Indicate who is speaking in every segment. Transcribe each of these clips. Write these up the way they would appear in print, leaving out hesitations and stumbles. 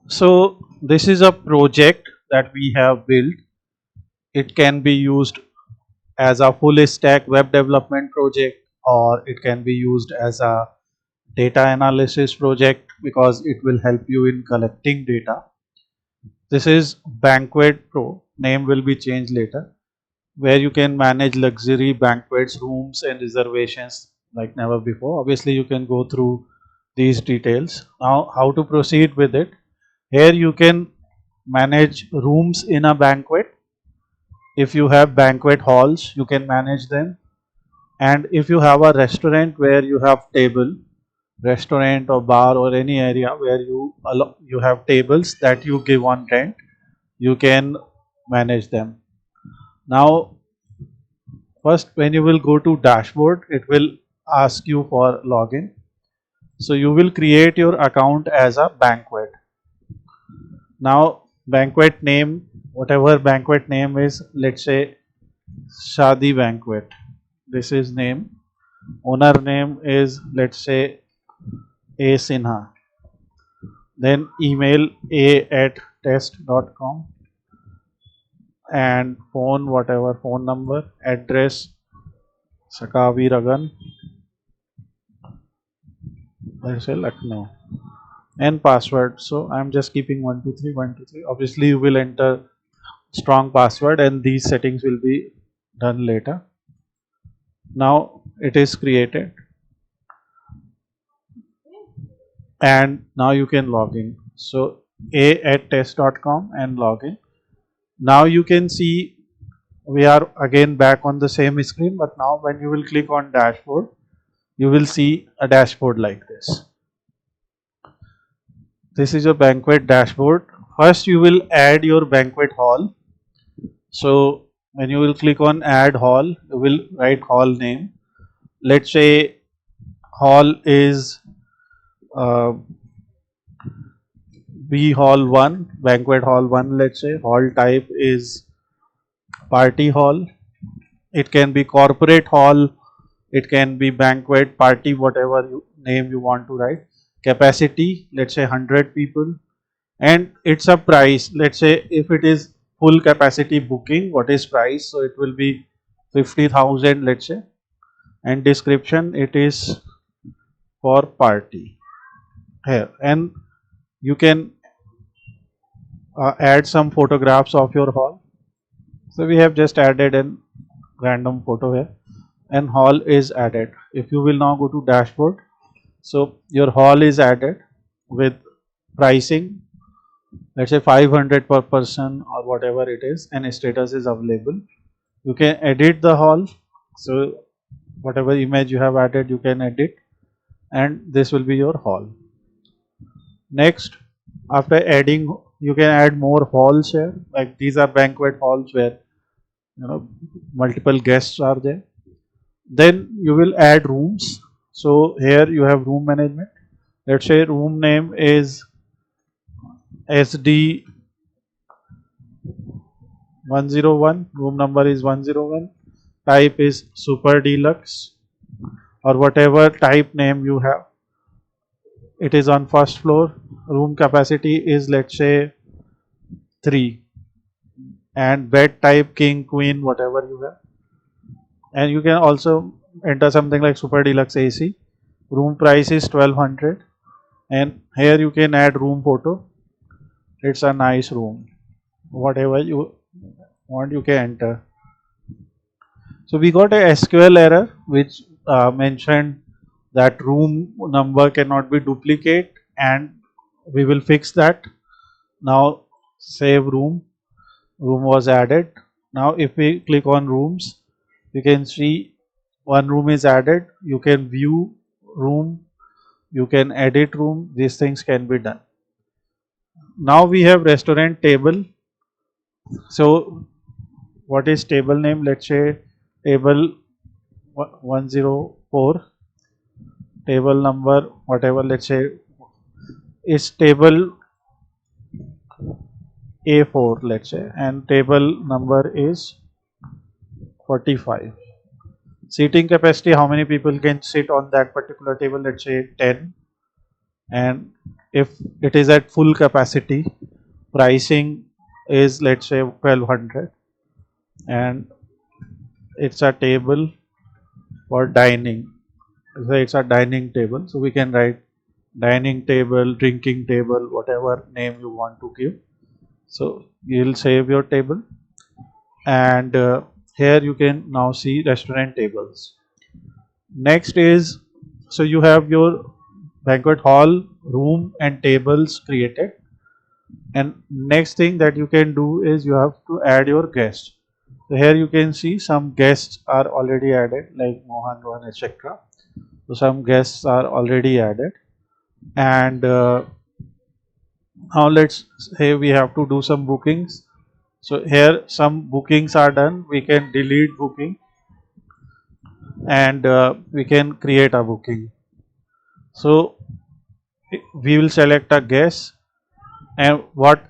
Speaker 1: So this is a project that we have built. It can be used as a full stack web development project, or it can be used as a data analysis project because it will help you in collecting data. This is Banquet Pro. Name will be changed later, where you can manage luxury banquets, rooms, and reservations like never before. Obviously, you can go through these details. Now, how to proceed with it? Here, you can manage rooms in a banquet. If you have banquet halls, you can manage them. And if you have a restaurant where you have table, restaurant or bar or any area where you have tables that you give on rent, you can manage them. Now, first, when you will go to dashboard, it will ask you for login. So you will create your account as a banquet. Now, banquet name, whatever banquet name is, let's say Shadi Banquet. This is name. Owner name is, let's say, A Sinha. Then email a@test.com, and phone, whatever phone number, address Sakavi Ragan, let's say Lucknow, and password. So I'm just keeping 123 123. Obviously, you will enter strong password, and these settings will be done later. Now it is created, and now you can log in. So a@test.com and log in. Now you can see we are again back on the same screen, but now when you will click on dashboard, you will see a dashboard like this. This is a banquet dashboard. First you will add your banquet hall. So when you will click on add hall, you will write hall name. Let's say hall is uh, B hall 1, banquet hall 1. Let's say hall type is party hall. It can be corporate hall, it can be banquet, party, whatever name you want to write. Capacity, let's say 100 people, and it's a price. Let's say if it is full capacity booking, what is price? So it will be 50,000, let's say. And description, it is for party here, and you can add some photographs of your hall. So we have just added an random photo here, and hall is added. If you will now go to dashboard, so your hall is added with pricing, let's say 500 per person or whatever it is, and status is available. You can edit the hall. So whatever image you have added, you can edit, and this will be your hall. Next, after adding, you can add more halls here. Like these are banquet halls where multiple guests are there. Then you will add rooms. So here you have room management. Let's say room name is SD 101, room number is 101, type is super deluxe, or whatever type name you have. It is on first floor. Room capacity is, let's say, 3, and bed type king, queen, whatever you have. And you can also enter something like super deluxe AC. Room price is 1200, and here you can add room photo. It's a nice room. Whatever you want, you can enter. So we got a SQL error which mentioned that room number cannot be duplicate, and we will fix that. Now save room. Room was added. Now if we click on rooms, you can see one room is added. You can view room, you can edit room. These things can be done. Now we have restaurant table. So what is table name? Let's say table 104, table number whatever, let's say is table A4, let's say, and table number is 45. Seating capacity, how many people can sit on that particular table? Let's say 10. and if it is at full capacity, pricing is let's say 1200, and it's a table for dining. So it's a dining table, so we can write dining table, drinking table, whatever name you want to give. So you'll save your table, and here you can now see restaurant tables. Next is, so you have your banquet hall, room and tables created, and next thing that you can do is you have to add your guests. So here you can see some guests are already added, like Mohan, Rohan, etc. So some guests are already added, and now let's say we have to do some bookings. So here some bookings are done. We can delete booking, and we can create a booking. So we will select a guest, and what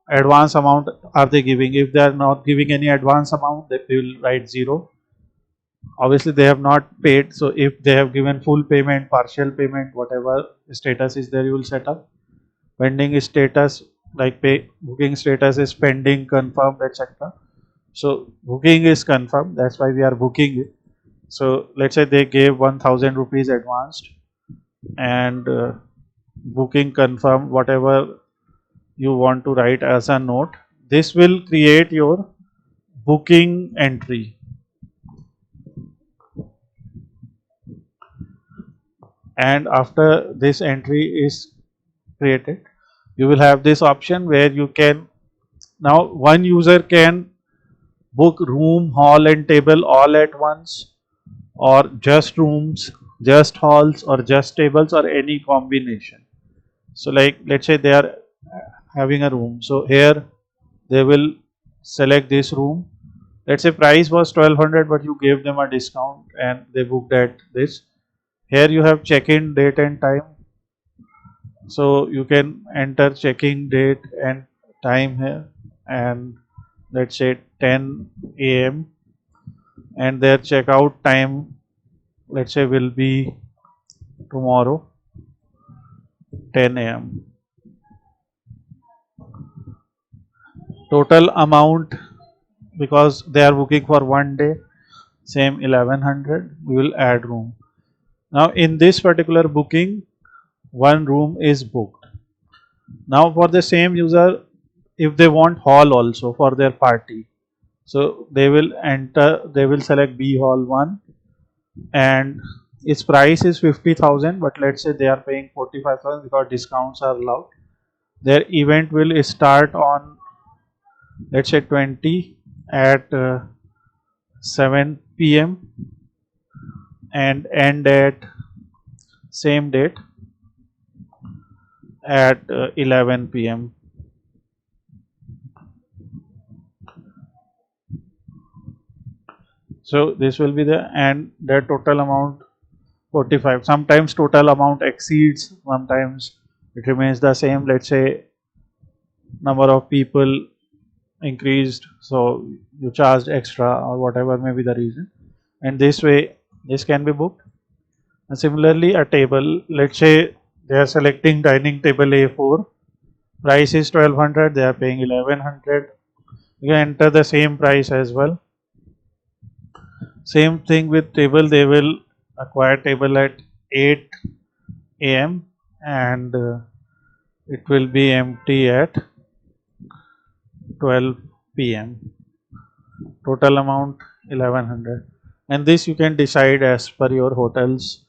Speaker 1: advance amount are they giving. If they are not giving any advance amount, they will write 0. Obviously they have not paid, so if they have given full payment, partial payment, whatever status is there, you will set up pending status, like pay booking status is pending, confirmed, etc. So booking is confirmed, that's why we are booking it. So let's say they gave 1000 rupees advanced, and booking confirmed, whatever you want to write as a note. This will create your booking entry, and after this entry is created, you will have this option where you can, now one user can book room, hall and table all at once, or just rooms, just halls, or just tables, or any combination. So like let's say they are having a room, so here they will select this room. Let's say price was 1200, but you gave them a discount and they booked at this. Here you have check-in date and time, so you can enter check-in date and time here, and let's say 10 a.m. and their checkout time, let's say, will be tomorrow 10 a.m. Total amount, because they are booking for one day, same 1100, we will add room. Now in this particular booking, one room is booked. Now for the same user, if they want hall also for their party, so they will enter, they will select B hall 1, and its price is 50,000, but let's say they are paying 45,000 because discounts are allowed. Their event will start on, let's say, 20 at 7 p.m. and end at same date at 11 p.m. So this will be the, and their total amount 45. Sometimes total amount exceeds, sometimes it remains the same. Let's say number of people increased, so you charged extra, or whatever may be the reason, and this way this can be booked. And similarly a table, let's say they are selecting dining table A4, price is 1200, they are paying 1100, you can enter the same price as well. Same thing with table, they will acquire table at 8 a.m. and it will be empty at 12 p.m. Total amount 1100, and this you can decide as per your hotel's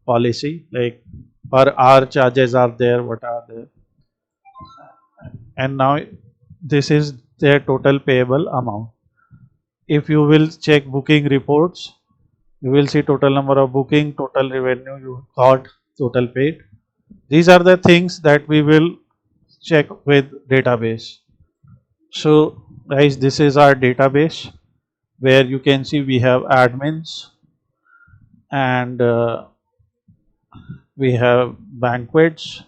Speaker 1: policy, like per hour charges are there, what are there. And now this is their total payable amount. If you will check booking reports, you will see total number of booking, total revenue you got, total paid. These are the things that we will check with database. So guys, this is our database where you can see we have admins, and we have banquets.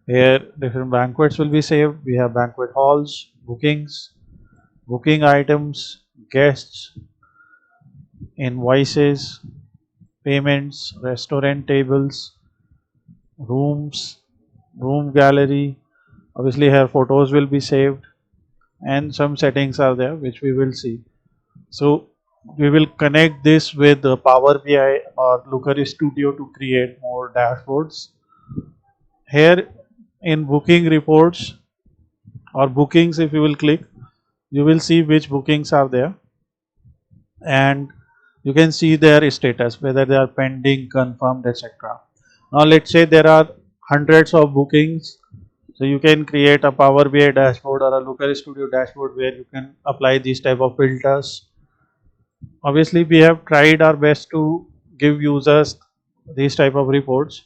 Speaker 1: Here different banquets will be saved. We have banquet halls, bookings, booking items, guests, invoices, payments, restaurant tables, rooms, room gallery. Obviously here photos will be saved, and some settings are there which we will see. So we will connect this with the Power BI or Looker Studio to create more dashboards. Here in booking reports or bookings, if you will click, you will see which bookings are there, and you can see their status, whether they are pending, confirmed, etc. Now let's say there are hundreds of bookings, so you can create a Power BI dashboard or a Looker Studio dashboard where you can apply these type of filters. Obviously we have tried our best to give users these type of reports,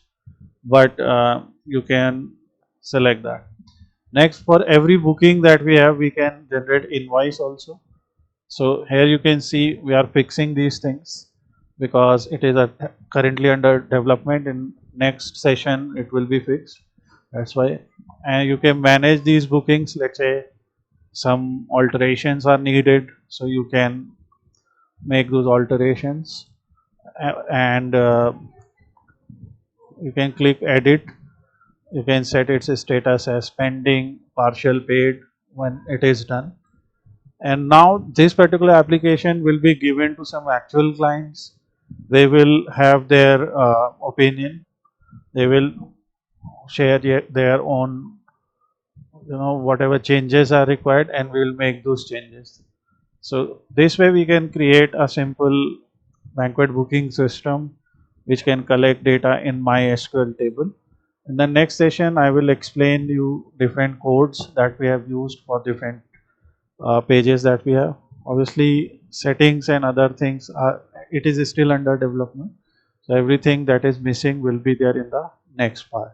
Speaker 1: but you can select that. Next, for every booking that we have, we can generate invoice also. So here you can see we are fixing these things because it is currently under development. In next session it will be fixed, that's why. And you can manage these bookings. Let's say some alterations are needed, so you can make those alterations. And you can click edit. You can set its status as pending, partial paid when it is done. And now this particular application will be given to some actual clients. They will have their opinion. They will share their own, whatever changes are required, and we will make those changes. So this way we can create a simple banquet booking system which can collect data in MySQL table. In the next session, I will explain you different codes that we have used for different pages that we have. Obviously, settings and other things are, it is still under development. So everything that is missing will be there in the next part.